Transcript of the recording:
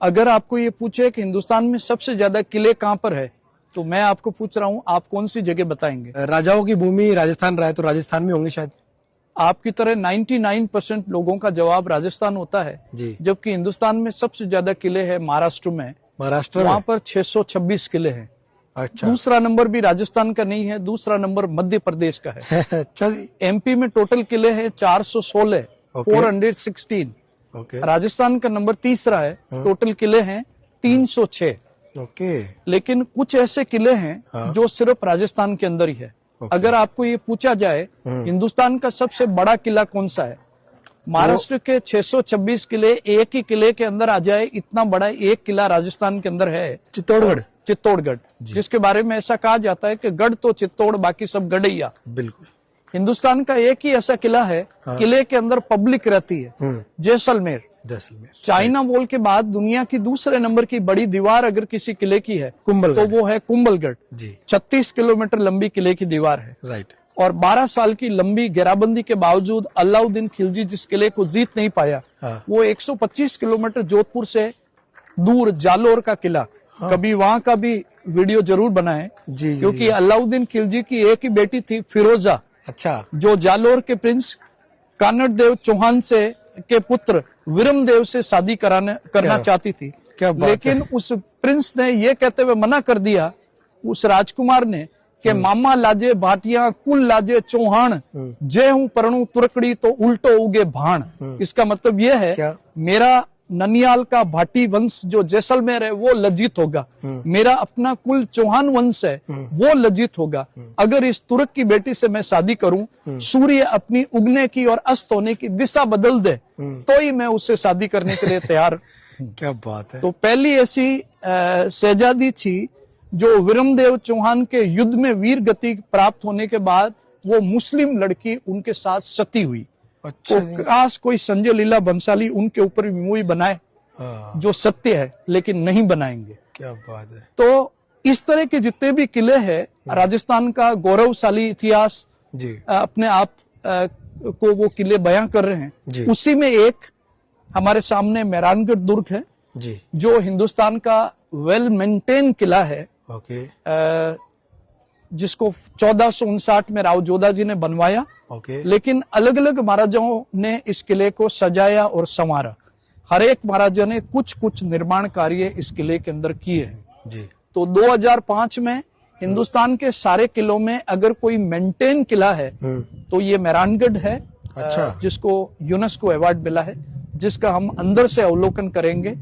अगर आपको ये पूछे कि हिंदुस्तान में सबसे ज्यादा किले कहाँ पर है, तो मैं आपको पूछ रहा हूँ, आप कौन सी जगह बताएंगे? राजाओं की भूमि राजस्थान रहा है तो राजस्थान में होंगे शायद। आपकी तरह 99% लोगों का जवाब राजस्थान होता है जी। जबकि हिंदुस्तान में सबसे ज्यादा किले हैं महाराष्ट्र में। महाराष्ट्र वहां पर 626 किले हैं। अच्छा। दूसरा नंबर भी राजस्थान का नहीं है, दूसरा नंबर मध्य प्रदेश का है। अच्छा जी। एमपी में टोटल किले हैं 416, 416। ओके। राजस्थान का नंबर तीसरा है, टोटल किले हैं 306। ओके। लेकिन कुछ ऐसे किले हैं जो सिर्फ राजस्थान के अंदर ही है। अगर आपको ये पूछा जाए हिंदुस्तान का सबसे बड़ा किला कौन सा है, महाराष्ट्र के 626 किले एक ही किले के अंदर आ जाए, इतना बड़ा एक किला राजस्थान के अंदर है, चित्तौड़गढ़। चित्तौड़गढ़, जिसके बारे में ऐसा कहा जाता है कि गढ़ तो चित्तौड़, बाकी सब गढ़ैया। बिल्कुल। हिंदुस्तान का एक ही ऐसा किला है, किले के अंदर पब्लिक रहती है, जैसलमेर। चाइना वॉल के बाद दुनिया की दूसरे नंबर की बड़ी दीवार अगर किसी किले की है तो वो है कुंभलगढ़। 36 किलोमीटर लंबी किले की दीवार है। राइट। और 12 साल की लंबी घेराबंदी के बावजूद अलाउद्दीन खिलजी जिस किले को जीत नहीं पाया, वो 125 किलोमीटर जोधपुर से दूर जालोर का किला। कभी वहां का भी वीडियो जरूर बनाएं, क्योंकि अलाउद्दीन खिलजी की एक ही बेटी थी फिरोजा। अच्छा। जो जालोर के प्रिंस कानड़ देव चौहान से के पुत्र विरमदेव से शादी करना चाहती थी। लेकिन उस प्रिंस ने ये कहते हुए मना कर दिया उस राजकुमार ने कि मामा लाजे भाटिया कुल लाजे चौहान, जय हूं परणु तुरकड़ी तो उल्टो उगे भाण। इसका मतलब ये है मेरा ननियाल का भाटी वंश जो जैसलमेर है वो लज्जित होगा, मेरा अपना कुल चौहान वंश है वो लज्जित होगा अगर इस तुर्क की बेटी से मैं शादी करूं। सूर्य अपनी उगने की और अस्त होने की दिशा बदल दे तो ही मैं उससे शादी करने के लिए तैयार। क्या बात है। तो पहली ऐसी शहजादी थी जो विरमदेव चौहान के युद्ध में वीर गति प्राप्त होने के बाद वो मुस्लिम लड़की उनके साथ सती हुई। अच्छा। तो काश कोई संजय लीला बंसाली उनके ऊपर भी मूवी बनाए जो सत्य है, लेकिन नहीं बनाएंगे। क्या बात है। तो इस तरह के जितने भी किले हैं, राजस्थान का गौरवशाली इतिहास अपने आप को वो किले बयां कर रहे हैं। उसी में एक हमारे सामने मेहरानगढ़ दुर्ग है जो हिंदुस्तान का वेल मेंटेन किला है। जिसको 1459 में राव जोधा जी ने बनवाया। लेकिन अलग अलग महाराजाओं ने इस किले को सजाया और संवारा। हर एक महाराजा ने कुछ कुछ निर्माण कार्य इस किले के अंदर किए हैं। तो 2005 में हिंदुस्तान के सारे किलों में अगर कोई मेंटेन किला है तो ये मेहरानगढ़ है। अच्छा। जिसको यूनेस्को अवार्ड मिला है, जिसका हम अंदर से अवलोकन करेंगे।